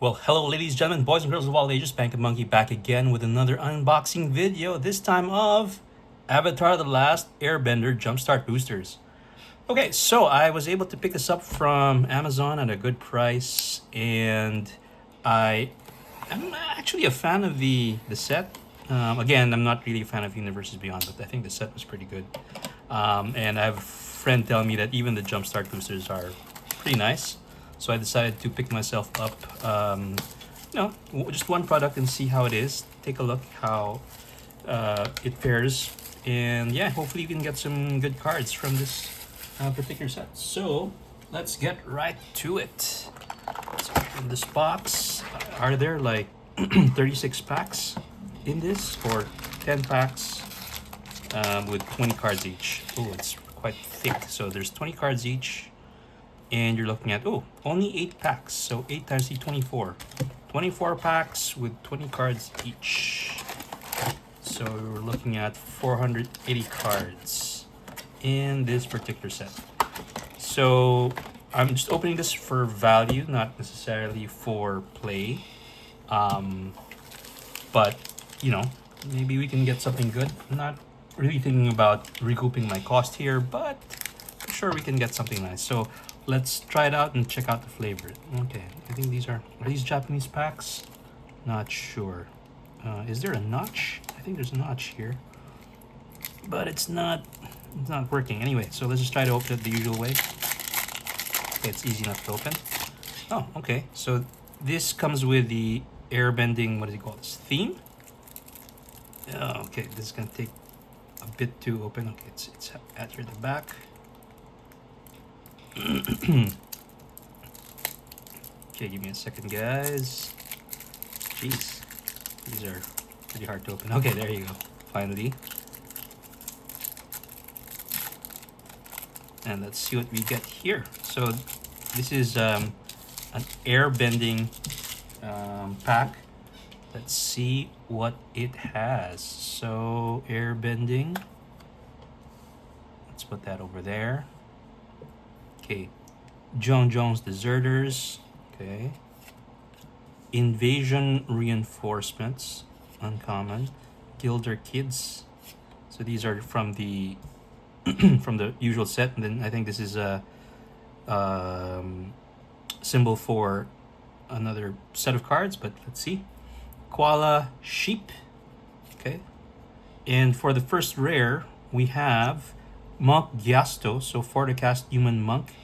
Well, hello ladies, gentlemen, boys and girls of all ages, Bank Monkey back again with another unboxing video, this time of Avatar The Last Airbender Jumpstart Boosters. Okay, so I was able to pick this up from Amazon at a good price, and I'm actually a fan of the set. Again, I'm not really a fan of Universes Beyond, but I think the set was pretty good. And I have a friend tell me that even the Jumpstart boosters are pretty nice. So I decided to pick myself up, just one product and see how it is. Take a look how it fares, and yeah, hopefully you can get some good cards from this particular set. So let's get right to it. So in this box, are there like 36 packs in this, or 10 packs with 20 cards each? Oh, it's quite thick. So there's 20 cards each. And you're looking at, only 8 packs. So 8 times 3, 24. 24 packs with 20 cards each. So we're looking at 480 cards in this particular set. So I'm just opening this for value, not necessarily for play. But, maybe we can get something good. I'm not really thinking about recouping my cost here, but I'm sure we can get something nice. So let's try it out and check out the flavor. Okay, I think are these Japanese packs? Not sure. Is there a notch? I think there's a notch here, but it's not working. Anyway, so let's just try to open it the usual way. Okay, it's easy enough to open. Oh, okay. So this comes with the airbending, what is it called? This theme? Okay, this is gonna take a bit to open. Okay, it's at here the back. Okay, give me a second, guys. Jeez, these are pretty hard to open. Okay, there you go. Finally. And let's see what we get here. So this is an airbending pack. Let's see what it has. So airbending. Let's put that over there. Okay, John Jones Deserters. Okay, Invasion Reinforcements, uncommon. Gilder Kids. So these are from the from the usual set, and then I think this is a symbol for another set of cards. But let's see. Koala Sheep. Okay, and for the first rare we have Monk Gyasto. So for the cast human monk,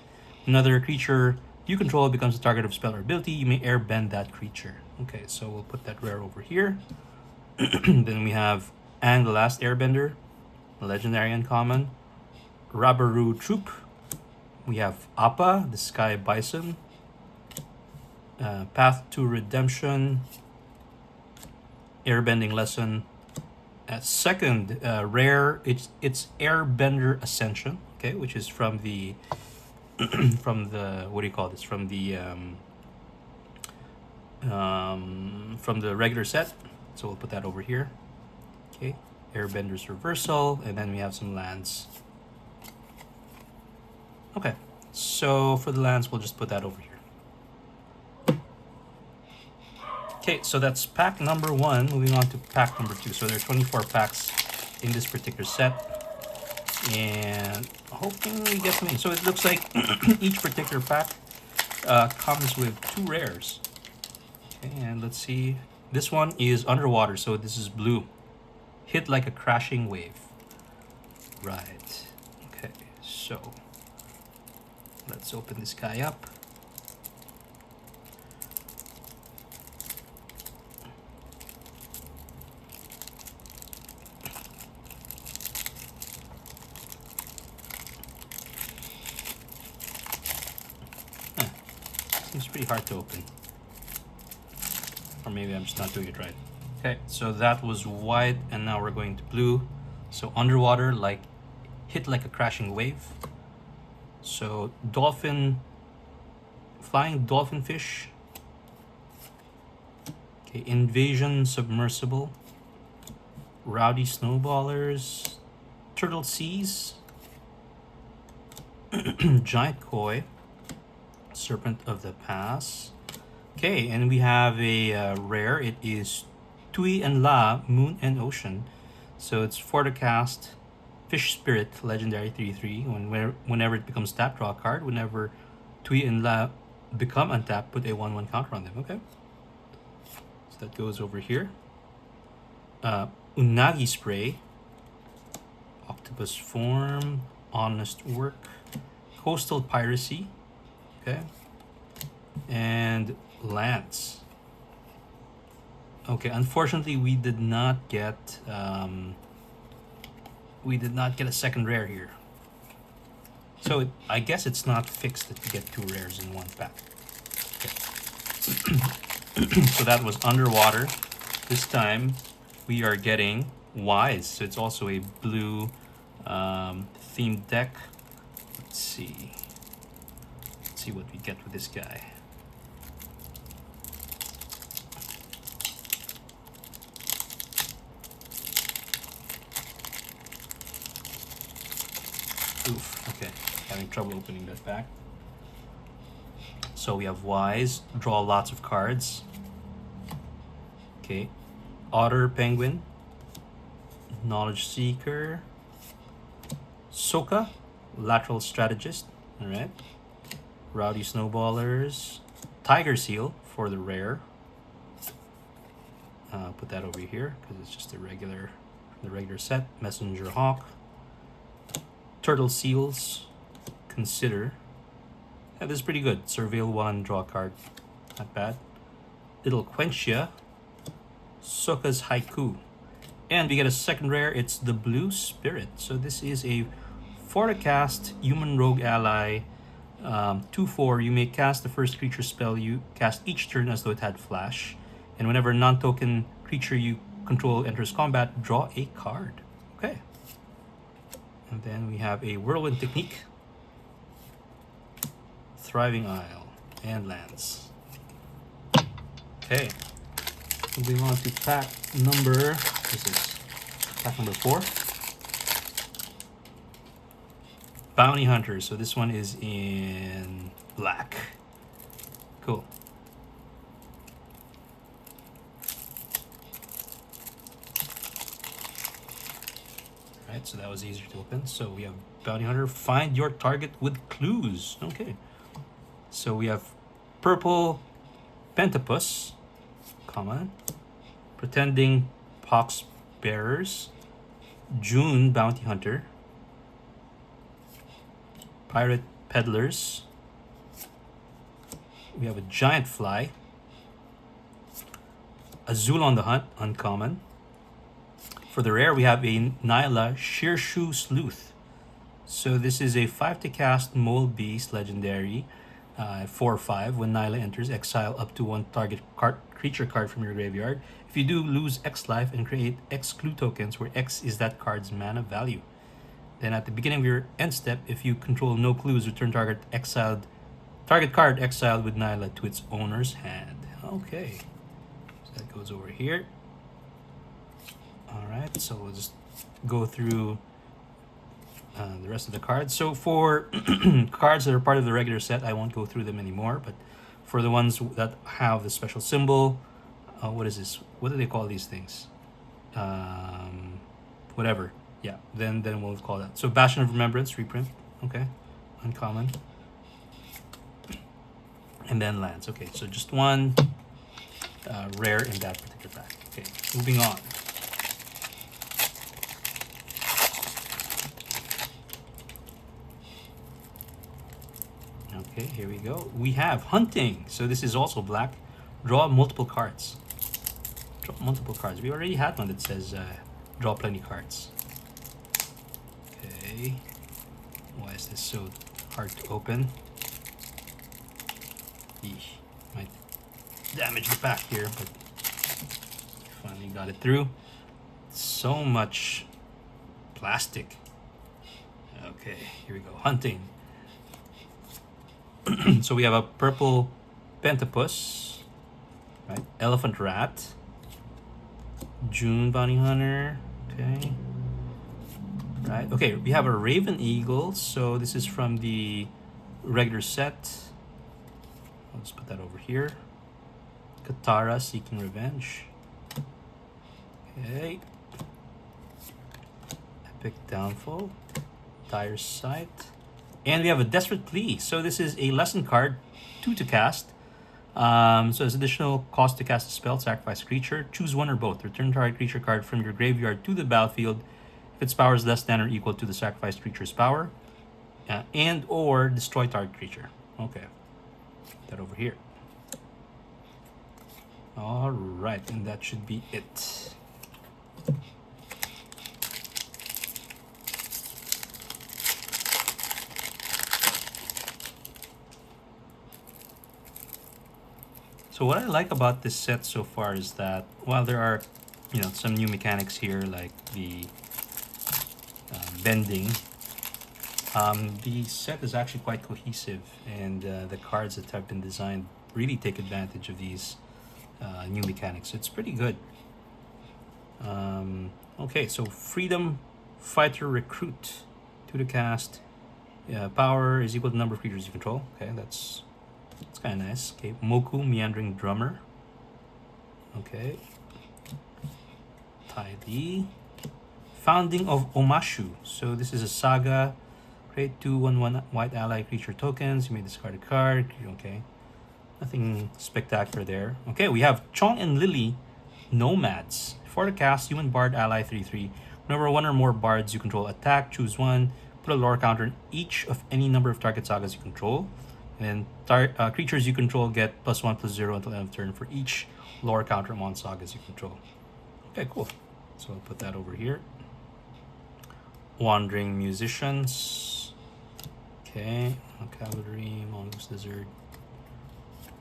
another creature you control becomes the target of spell or ability. You may airbend that creature. Okay, so we'll put that rare over here. Then we have Aang the Last Airbender, legendary uncommon. Rabaru Troop. We have Appa, the Sky Bison. Path to Redemption. Airbending Lesson. Second rare, it's Airbender Ascension, okay, which is from the from the, what do you call this, from the regular set. So we'll put that over here. Okay, Airbender's Reversal, and then we have some lands. Okay, so for the lands we'll just put that over here. Okay, so that's pack number 1. Moving on to pack number 2. So there are 24 packs in this particular set, and hoping we get something. So it looks like each particular pack comes with 2 rares. Okay, and let's see. This one is Underwater, so this is blue. Hit like a crashing wave. Right. Okay, so let's open this guy up. Seems pretty hard to open. Or maybe I'm just not doing it right. Okay, so that was white, and now we're going to blue. So Underwater, like hit like a crashing wave. So dolphin, flying dolphin fish. Okay, Invasion Submersible. Rowdy Snowballers. Turtle Seas. Giant Koi. Serpent of the Pass. Okay, and we have a rare. It is Tui and La, Moon and Ocean. So it's for the cast Fish Spirit, legendary 3/3. Whenever it becomes tapped, draw a card. Whenever Tui and La become untapped, put a 1/1 counter on them. Okay. So that goes over here. Unagi Spray, Octopus Form, Honest Work, Coastal Piracy, okay, and Lance. Okay, unfortunately, we did not get a second rare here. So I guess it's not fixed that you get 2 rares in 1 pack. Okay. So that was Underwater. This time we are getting Wise. So it's also a blue themed deck. Let's see what we get with this guy. Oof, okay, having trouble opening that pack. So we have Wise, draw lots of cards. Okay, Otter Penguin, Knowledge Seeker, Soka, Lateral Strategist, alright. Rowdy Snowballers, Tiger Seal for the rare. Put that over here because it's just the regular set. Messenger Hawk, Turtle Seals, Consider. Yeah, this is pretty good. Surveil 1, draw a card. Not bad. Little Quenchia, Soka's Haiku. And we get a second rare. It's the Blue Spirit. So this is a for the cast human rogue ally 2/4. You may cast the first creature spell you cast each turn as though it had flash. And whenever a non-token creature you control enters combat, draw a card. Okay. And then we have a Whirlwind Technique, Thriving Isle, and lands. Okay. Moving on to pack number, this is pack number 4. Bounty Hunter. So this one is in black. Cool. Alright, so that was easier to open. So we have Bounty Hunter. Find your target with clues. Okay. So we have Purple Pentapus, common. Pretending Pox Bearers. June Bounty Hunter. Pirate Peddlers. We have a Giant Fly. Azul on the Hunt, uncommon. For the rare, we have a Nyla Shearshoe Sleuth. So this is a 5 to cast Mole Beast legendary, 4/5. When Nyla enters, exile up to 1 target creature card from your graveyard. If you do, lose X life and create X clue tokens, where X is that card's mana value. Then at the beginning of your end step, if you control no clues, return target card exiled with Nyla to its owner's hand. Okay, so that goes over here. Alright, so we'll just go through the rest of the cards. So for cards that are part of the regular set, I won't go through them anymore, but for the ones that have the special symbol, what is this? What do they call these things? Whatever. Yeah, then we'll call that. So Bastion of Remembrance, reprint. Okay, uncommon. And then lands. Okay, so just one rare in that particular pack. Okay, moving on. Okay, here we go. We have Hunting. So this is also black. Draw multiple cards. Draw multiple cards. We already had one that says draw plenty cards. Okay. Why is this so hard to open? Eesh. Might damage the pack here, but finally got it through. So much plastic. Okay, here we go. Hunting. So we have a Purple Pentapus, right? Elephant Rat, June Bounty Hunter, okay. Right, okay, we have a Raven Eagle. So this is from the regular set. I'll just put that over here. Katara seeking revenge. Okay. Epic downfall. Dire sight. And we have a desperate plea. So this is a lesson card, 2 to cast. So as additional cost to cast a spell, sacrifice a creature. Choose one or both. Return target creature card from your graveyard to the battlefield if its power is less than or equal to the sacrificed creature's power. And or destroy target creature. Okay. Put that over here. Alright, and that should be it. So what I like about this set so far is that while there are, some new mechanics here like the bending, the set is actually quite cohesive, and the cards that have been designed really take advantage of these new mechanics. It's pretty good. Okay, so Freedom Fighter Recruit, 2 to cast. Power is equal to the number of creatures you control. Okay, that's kind of nice. Okay, Moku, Meandering Drummer. Okay. Tidy. Founding of Omashu. So this is a saga. Create 2/1/1 white ally creature tokens. You may discard a card. Okay. Nothing spectacular there. Okay, we have Chong and Lily Nomads. For the cast, human bard ally 3/3. Whenever one or more bards you control attack, choose one. Put a lore counter on each of any number of target sagas you control. And creatures you control get +1/+0 until end of turn for each lore counter on sagas you control. Okay, cool. So I'll put that over here. Wandering Musicians. Okay, Cavalry, Mongoose Lizard.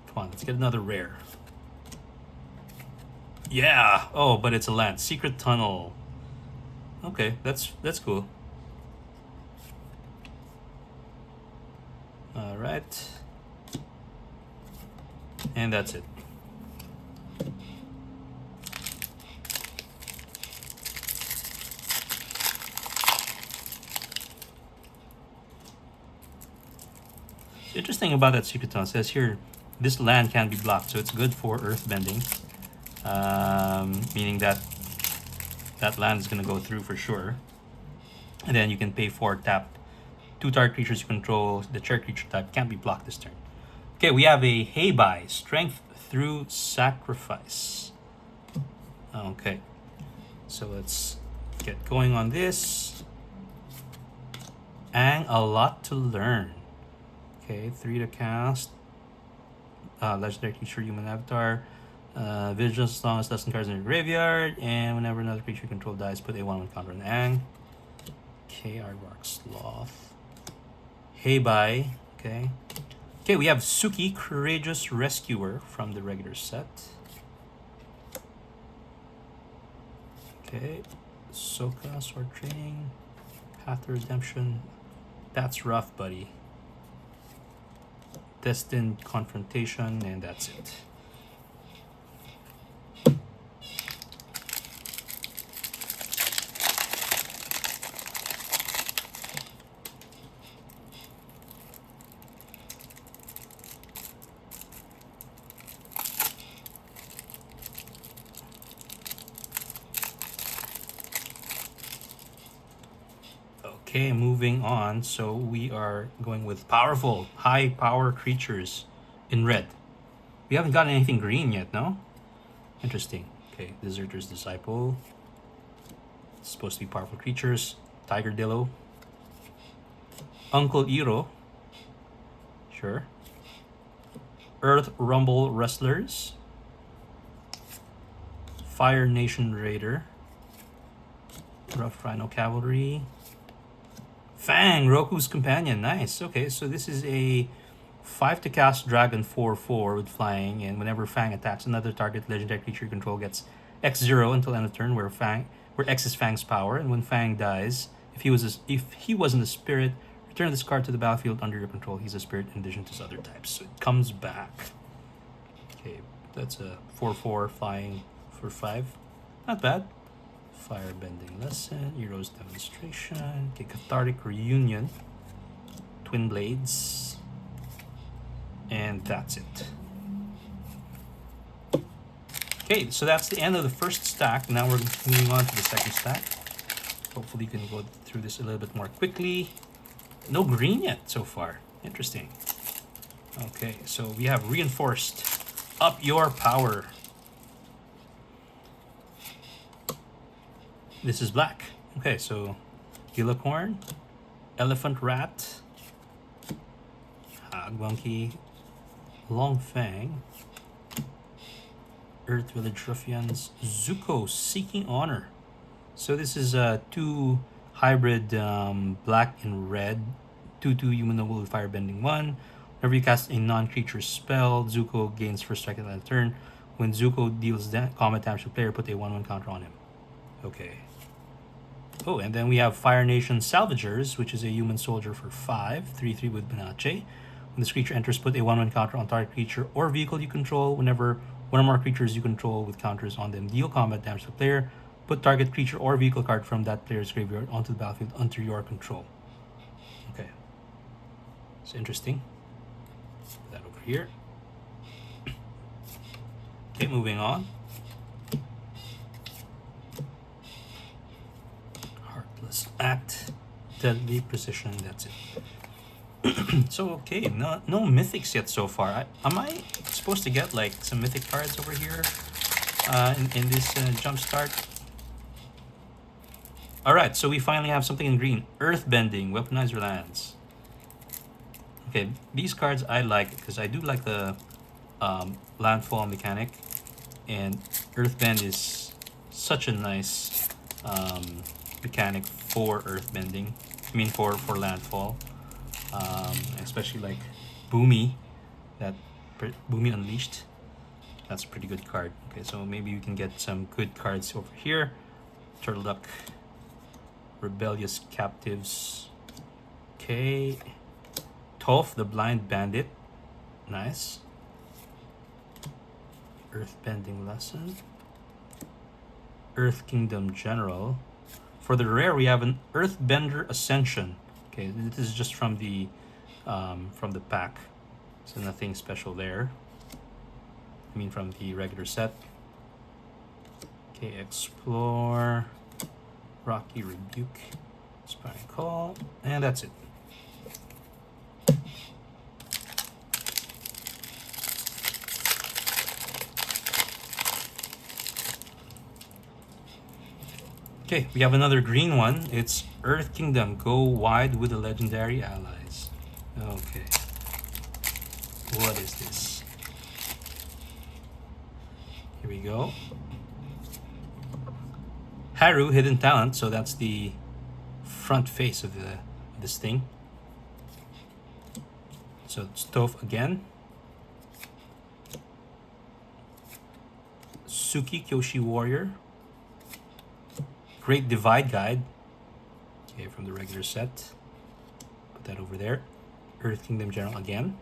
Come on, let's get another rare. Yeah! Oh, but it's a land. Secret Tunnel. Okay, that's cool. Alright. And that's it. The interesting about that secret tunnel says here, this land can be blocked, so it's good for earthbending. Meaning that land is going to go through for sure. And then you can pay 4 tap. 2 target creatures you control, the chair creature type can't be blocked this turn. Okay, we have a Heibai, Strength Through Sacrifice. Okay, so let's get going on this. And a lot to learn. Okay, 3 to cast. Legendary creature, human avatar. Vigilance as long as lesson cards in your graveyard. And whenever another creature you control dies, put a 1/1 counter on Ang. Okay, Aardvark Sloth. Heibai. Okay. Okay, we have Suki, Courageous Rescuer from the regular set. Okay. Soka, Sword Training. Path to Redemption. That's rough, buddy. Destined Confrontation, and that's it. Okay, moving on. So we are going with powerful, high power creatures in red. We haven't gotten anything green yet, no? Interesting. Okay, Deserter's Disciple. It's supposed to be powerful creatures. Tiger Dillo. Uncle Iro. Sure. Earth Rumble Wrestlers. Fire Nation Raider. Rough Rhino Cavalry. Fang, Roku's Companion. Nice. Okay, so this is a 5 to cast Dragon 4/4 with flying, and whenever Fang attacks another target legendary creature you control gets X0 until end of turn, where X is Fang's power, and when Fang dies, if he wasn't a spirit, return this card to the battlefield under your control. He's a spirit in addition to his other types. So it comes back. Okay, that's a 4/4 flying for 5. Not bad. Firebending Lesson, Hero's Demonstration, okay, Cathartic Reunion, Twin Blades, and that's it. Okay, so that's the end of the first stack. Now we're moving on to the second stack. Hopefully you can go through this a little bit more quickly. No green yet so far. Interesting. Okay, so we have reinforced. Up your power. This is black. Okay, so Gillicorn, Elephant Rat, Monkey, Long Fang, Earth Village Ruffians, Zuko Seeking Honor. So this is two hybrid black and red, 2/2 human noble with firebending 1. Whenever you cast a non-creature spell, Zuko gains first strike at the end of the turn. When Zuko deals combat damage to the player, put a 1/1 counter on him. Okay. Oh, and then we have Fire Nation Salvagers, which is a human soldier for 5, 3/3 with Benache. When this creature enters, put a 1/1 counter on target creature or vehicle you control. Whenever one or more creatures you control with counters on them deal combat damage to the player, put target creature or vehicle card from that player's graveyard onto the battlefield under your control. Okay. It's interesting. Put that over here. Okay, moving on. Heartless Act, Deadly Precision, that's it. So, okay, no mythics yet so far. Am I supposed to get like some mythic cards over here in this jumpstart? Alright, so we finally have something in green. Earthbending, weaponize your lands. Okay, these cards I like because I do like the landfall mechanic, and Earthbend is such a nice mechanic for earthbending. I mean for landfall, especially like Boomy, Boomy Unleashed. That's a pretty good card. Okay, so maybe we can get some good cards over here. Turtle Duck, Rebellious Captives. Okay, Toph, the Blind Bandit. Nice. Earthbending Lesson. Earth Kingdom General. For the rare, we have an Earthbender Ascension. Okay, this is just from the pack, so nothing special there. I mean, from the regular set. Okay, Explore, Rocky Rebuke, Spine Call, and that's it. Okay, we have another green one. It's Earth Kingdom. Go wide with the legendary allies. Okay. What is this? Here we go. Haru, Hidden Talent. So that's the front face of this thing. So it's Toph again. Suki, Kyoshi Warrior. Great Divide Guide. Okay, from the regular set. Put that over there. Earth Kingdom General again.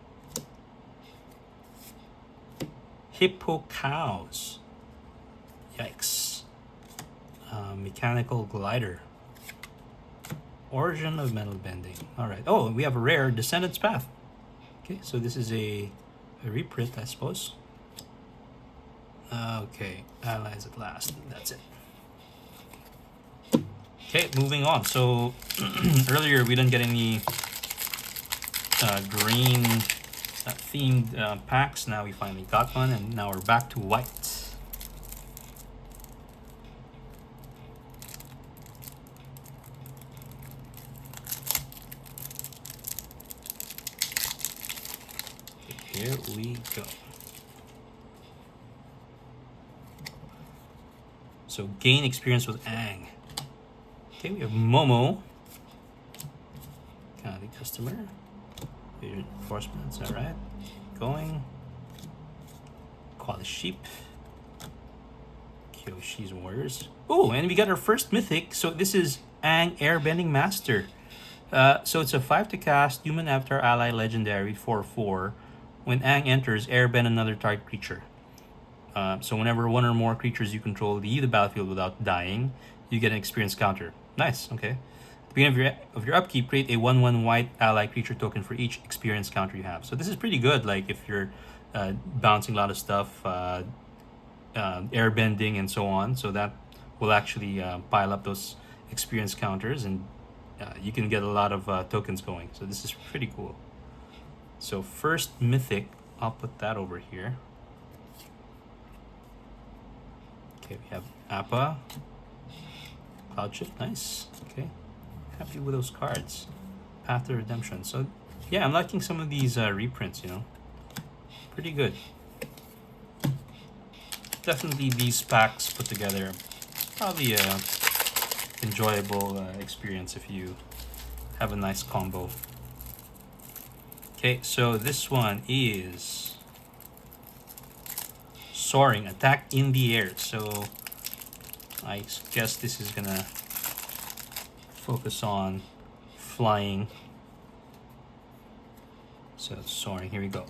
Hippo Cows. Yikes. Mechanical Glider. Origin of Metal Bending. Alright. Oh, we have a rare Descendant's Path. Okay, so this is a reprint, I suppose. Okay, Allies at last. That's it. Okay, moving on. So earlier we didn't get any green themed packs. Now we finally got one, and now we're back to white. Here we go. So gain experience with Aang. Okay, we have Momo. Kind of the customer. Enforcements, alright. Going. Koala Sheep. Kyoshi's Warriors. Oh, and we got our first mythic. So this is Aang Airbending Master. So it's a 5 to cast, human avatar ally legendary 4/4. When Aang enters, airbend another target creature. So whenever one or more creatures you control leave the battlefield without dying, you get an experience counter. Nice, okay. At the beginning of your upkeep, create a 1/1 white ally creature token for each experience counter you have. So this is pretty good, like if you're bouncing a lot of stuff, airbending and so on. So that will actually pile up those experience counters, and you can get a lot of tokens going. So this is pretty cool. So first mythic, I'll put that over here. Okay, we have Appa, Cloudship, nice. Okay, happy with those cards. Path to Redemption. So yeah, I'm liking some of these reprints, you know. Pretty good. Definitely these packs put together, probably a enjoyable experience if you have a nice combo. Okay, so this one is Soaring, attack in the air. So I guess this is gonna focus on flying. So Soaring, here we go.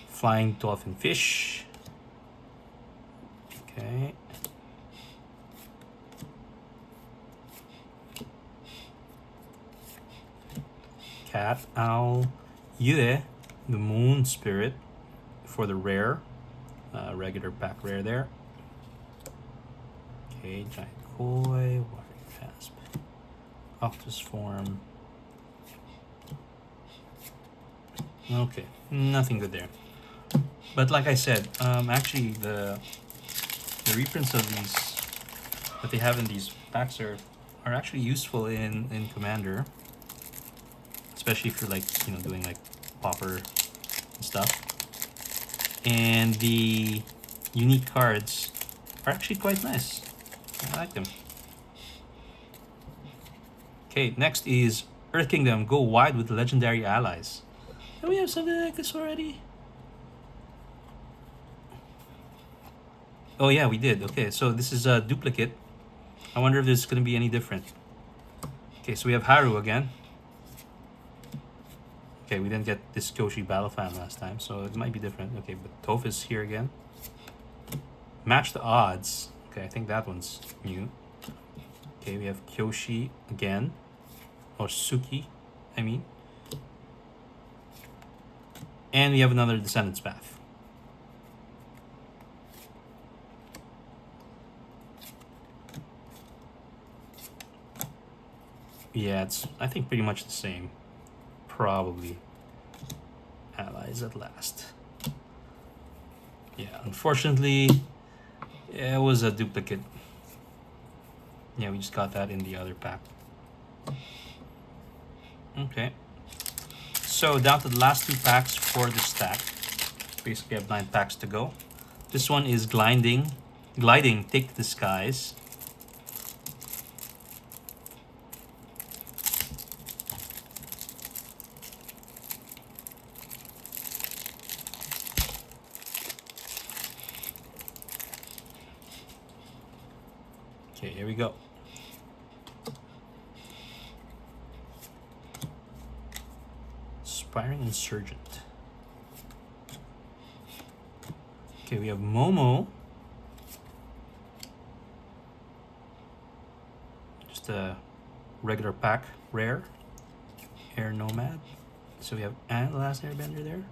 Flying dolphin fish. Okay. Cat, owl, Yue, the moon spirit for the rare. Regular pack rare there. Okay, giant koi, water asp, octopus form. Okay, nothing good there. But like I said, actually the reprints of these that they have in these packs are actually useful in Commander, especially if you're like, you know, doing like popper and stuff. And the unique cards are actually quite nice. I like them. Okay, next is Earth Kingdom. Go wide with legendary allies. Do we have something like this already? Oh yeah, we did. Okay, so this is a duplicate. I wonder if this is going to be any different. Okay, so we have Haru again. Okay, we didn't get this Kyoshi Battle Fan last time, so it might be different. Okay, but Toph is here again. Match the odds. Okay, I think that one's new. Okay, we have Kyoshi again. Or Suki, I mean. And we have another Descendants Path. Yeah, it's, I think, pretty much the same. Probably. Allies at last. Yeah, unfortunately, yeah, it was a duplicate. Yeah, we just got that in the other pack. Okay. So down to the last two packs for the stack. Basically, I have 9 packs to go. This one is Gliding, Take the Skies. Okay, here we go. Aspiring Insurgent. Okay, we have Momo. Just a regular pack, rare. Air Nomad. So we have the last Airbender there.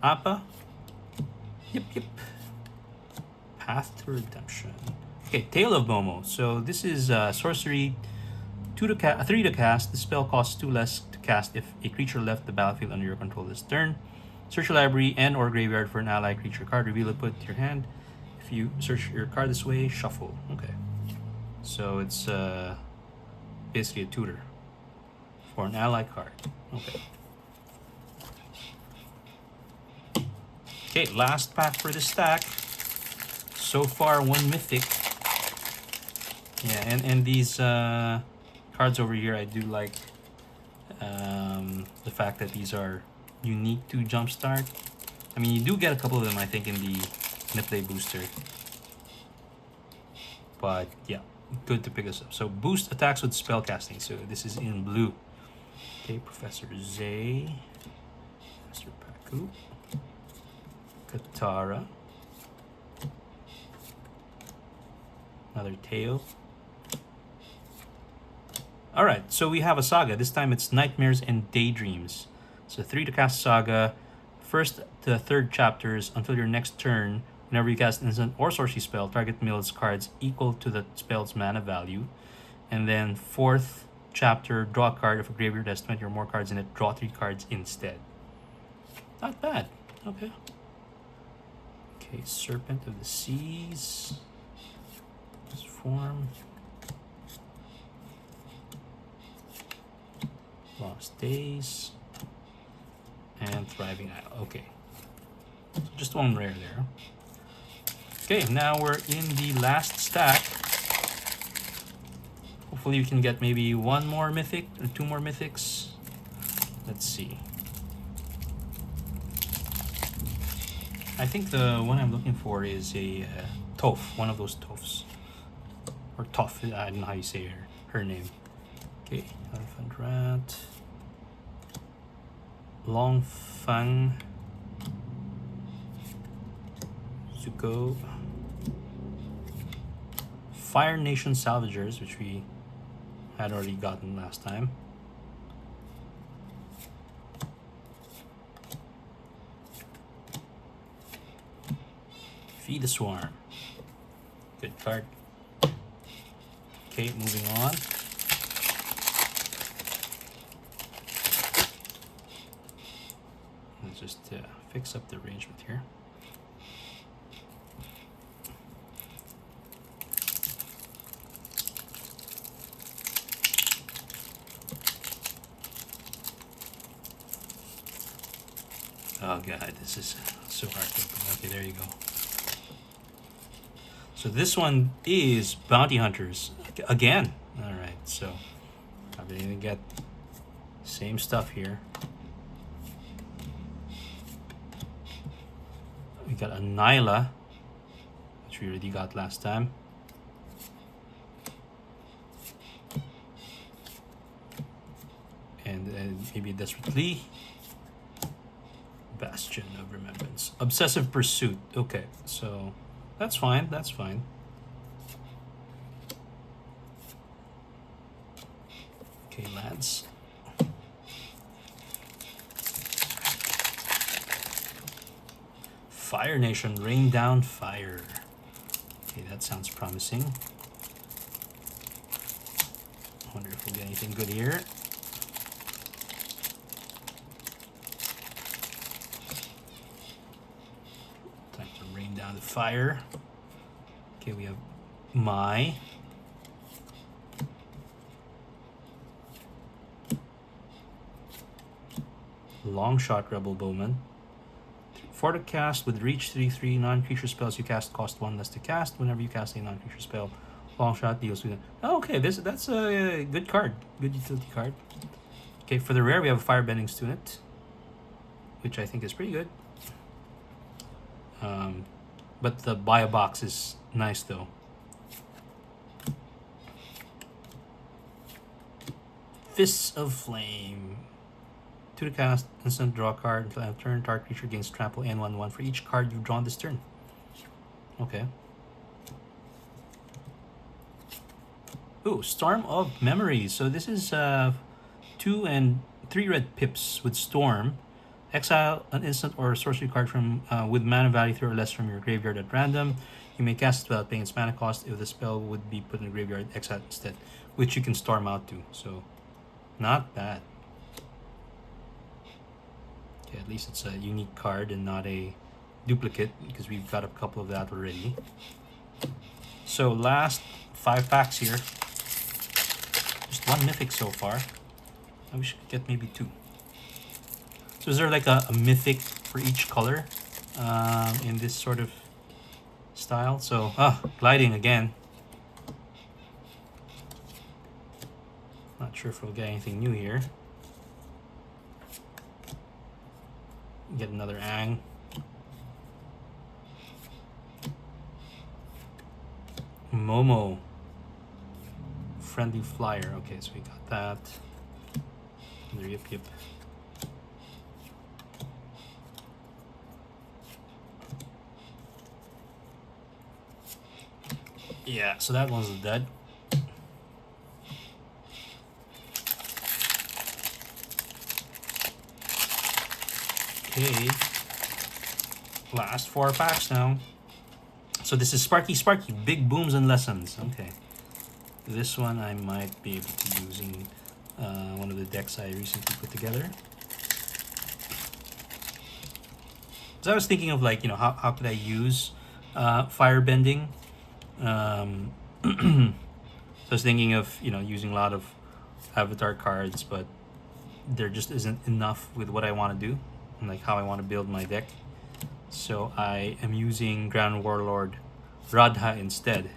Appa. Yep. Path to Redemption. Okay, Tale of Momo. So this is sorcery, 3 to cast. The spell costs 2 less to cast if a creature left the battlefield under your control this turn. Search your library and or graveyard for an ally creature card. Reveal it, put it to your hand. If you search your card this way, shuffle. Okay. So it's basically a tutor for an ally card. Okay. Okay, last pack for the stack. So far, 1 mythic. Yeah, and these cards over here, I do like the fact that these are unique to Jumpstart. I mean, you do get a couple of them, I think, in the play booster. But yeah, good to pick this up. So boost attacks with spellcasting. So this is in blue. Okay, Professor Zay, Master Paku, Katara, another Tail. Alright, so we have a saga. This time it's Nightmares and Daydreams. So 3 to cast saga. First to 3rd chapters until your next turn. Whenever you cast instant or sorcery spell, target mills cards equal to the spell's mana value. And then fourth chapter, draw a card. If a graveyard has 20 or more cards in it, draw 3 cards instead. Not bad. Okay. Okay, Serpent of the Seas. This form. Lost Days. And Thriving Isle. Okay. So just one rare there. Okay, now we're in the last stack. Hopefully we can get maybe one more mythic or 2 more mythics. Let's see. I think the one I'm looking for is a Toph, one of those Tophs. Or Toph, I don't know how you say her name. Okay, Elephant Rat. Longfang. Zuko. Fire Nation Salvagers, which we had already gotten last time. Feed the Swarm. Good card. Okay, moving on. Let's just fix up the arrangement here. Oh god, this is so hard to open. Okay, there you go. So this one is Bounty Hunters again. All right, so I'm gonna get same stuff here. We got a Nyla, which we already got last time. And maybe Desperate Lee. Bastion of Remembrance. Obsessive Pursuit. Okay, so that's fine. That's fine. Okay, lads. Fire Nation. Rain Down Fire. Okay, that sounds promising. I wonder if we'll get anything good here. Down the fire. Okay, we have my Longshot Rebel Bowman. For the cast with reach 3/3 non-creature spells you cast cost 1 less to cast. Whenever you cast a non-creature spell, Longshot deals with it. Oh, okay, that's a good card, good utility card. Okay, for the rare we have a Firebending Student, which I think is pretty good. But the buy a box is nice though. Fists of Flame. To the cast, instant draw card until end of turn. Target creature gains trample and 1/1 for each card you've drawn this turn. Okay. Ooh, Storm of Memories. So this is 2 and 3 red pips with Storm. Exile an instant or sorcery card from with mana value 3 or less from your graveyard at random. You may cast it without paying its mana cost. If the spell would be put in the graveyard, exile instead, which you can storm out to. So, not bad. Okay, at least it's a unique card and not a duplicate, because we've got a couple of that already. So last 5 packs here. Just 1 mythic so far. I wish we could get maybe 2. So is there like a mythic for each color in this sort of style? So, gliding again. Not sure if we'll get anything new here. Get another Ang. Momo. Friendly Flyer. Okay, so we got that. Another Yip Yip. Yeah, so that one's dead. Okay. Last 4 packs now. So this is Sparky Sparky, Big Booms and Lessons. Okay. This one I might be able to use in one of the decks I recently put together. So I was thinking of like, how could I use firebending? So I was thinking of, using a lot of avatar cards, but there just isn't enough with what I want to do and like how I want to build my deck. So I am using Grand Warlord Radha instead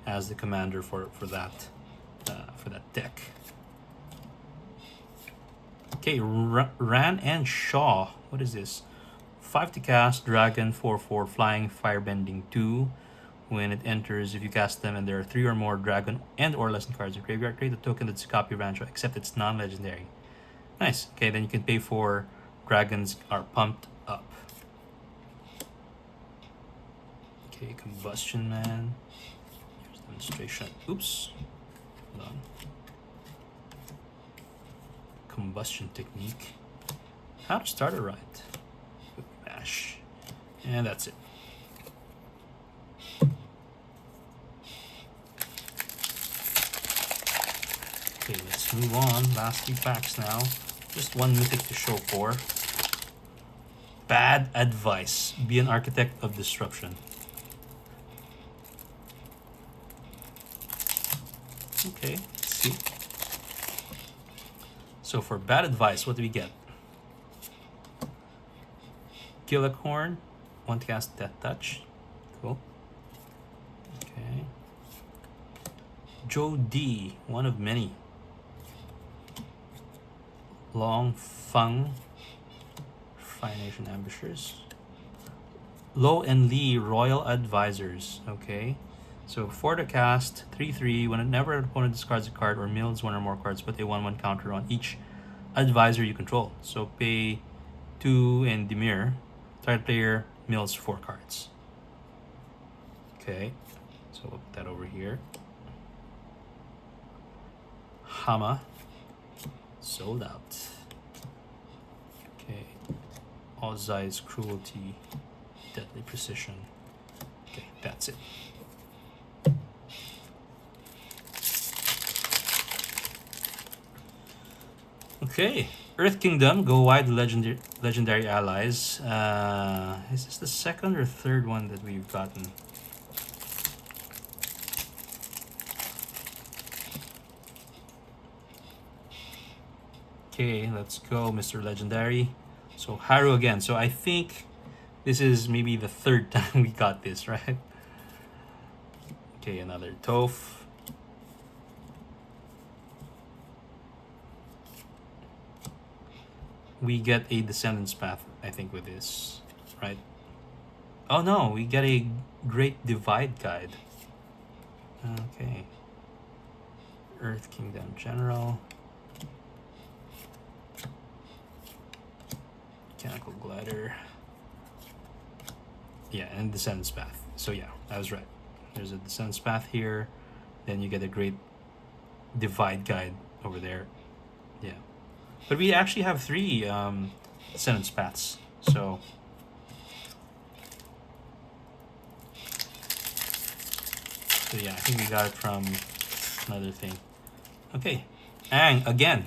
as the commander for that deck. Okay, Ran and Shaw. What is this? 5 to cast, Dragon, 4/4, Flying, Firebending 2. When it enters, if you cast them and there are 3 or more Dragon and or Lesson cards in graveyard, create a token that's a copy of Rancho, except it's non-legendary. Nice. Okay, then you can pay for Dragons are pumped up. Okay, Combustion Man. Here's demonstration. Oops. Hold on. Combustion technique. How to start a right. Mash. And that's it. Okay, let's move on. Last 3 packs now. Just 1 mythic to show for. Bad advice. Be an architect of disruption. Okay, let's see. So for bad advice, what do we get? Gillicorn, 1 to cast Death Touch. Cool. Okay. Joe D, one of many. Long Feng, Fire Nation Ambushers. Lo and Lee, Royal Advisors. Okay. So 4 to cast, 3/3. Whenever an opponent discards a card or mills 1 or more cards, put a 1/1 counter on each advisor you control. So pay 2 and Dimir. Target player mills 4 cards. Okay. So we'll put that over here. Hama. Sold out. Okay. Ozai's Cruelty. Deadly Precision. Okay, that's it. Okay, Earth Kingdom, go wide legendary allies. Is this the 2nd or 3rd one that we've gotten? Okay, let's go, Mr. Legendary. So Haru again. So I think this is maybe the 3rd time we got this, right? Okay, another Toph. We get a Descendant's Path, I think, with this, right? Oh no, we get a Great Divide Guide. Okay. Earth Kingdom General. Mechanical Glider. Yeah, and Descendant's Path. So yeah, I was right. There's a Descendant's Path here. Then you get a Great Divide Guide over there. Yeah. But we actually have 3 Descendant's Paths. So yeah, I think we got it from another thing. Okay. Aang again.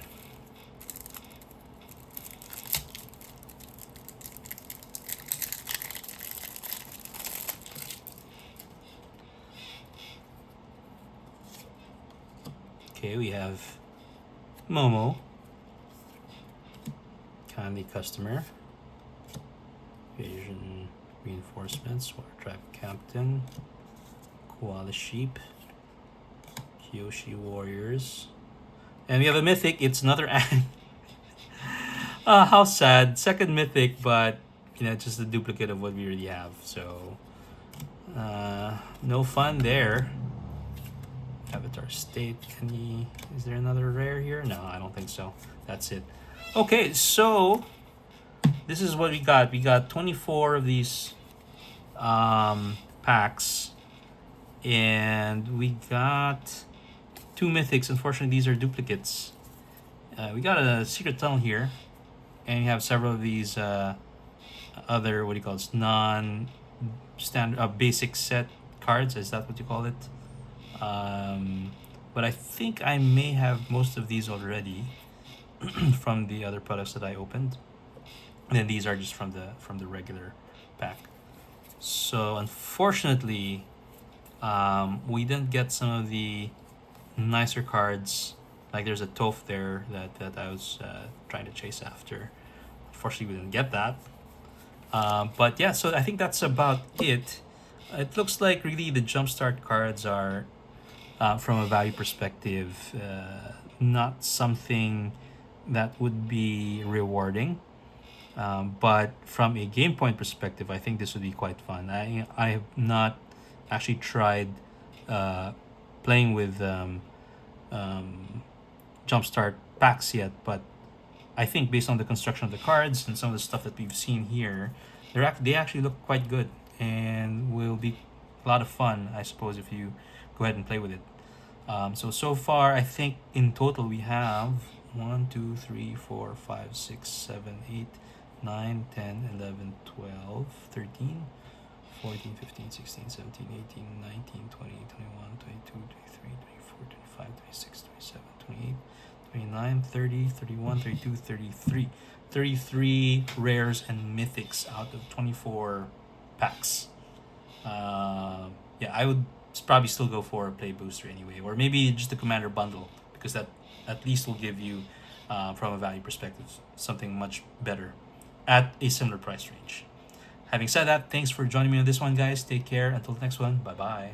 Okay, we have Momo. Kindly Customer. Asian Reinforcements. Water Tribe Captain. Koala Sheep. Kyoshi Warriors. And we have a mythic. It's another Aang. How sad. 2nd mythic, but just a duplicate of what we already have. So no fun there. Avatar State. Is there another rare here? No, I don't think so. That's it. Okay, so this is what we got. We got 24 of these packs, and we got 2 mythics. Unfortunately, these are duplicates. We got a Secret Tunnel here, and you have several of these other, non basic set cards. Is that what you call it? But I think I may have most of these already from the other products that I opened. And then these are just from the regular pack. So unfortunately, we didn't get some of the nicer cards. Like there's a Toph there that I was trying to chase after. Unfortunately, we didn't get that. But yeah, so I think that's about it. It looks like really the Jumpstart cards are, from a value perspective, not something that would be rewarding. But from a game point perspective, I think this would be quite fun. I have not actually tried playing with Jumpstart packs yet, but I think based on the construction of the cards and some of the stuff that we've seen here, they actually look quite good and will be a lot of fun, I suppose, if you go ahead and play with it. So far, I think in total we have 1, 2, 3, 4, 5, 6, 7, 8, 9, 10, 11, 12, 13, 14, 15, 16, 17, 18, 19, 20, 21, 22, 23, 24, 25, 26, 27, 28, 29, 30, 31, 32, 33. 33 rares and mythics out of 24 packs. Yeah, I would probably still go for a play booster anyway, or maybe just the commander bundle, because that at least will give you, from a value perspective, something much better at a similar price range. Having said that, thanks for joining me on this one, guys. Take care. Until the next one. Bye bye.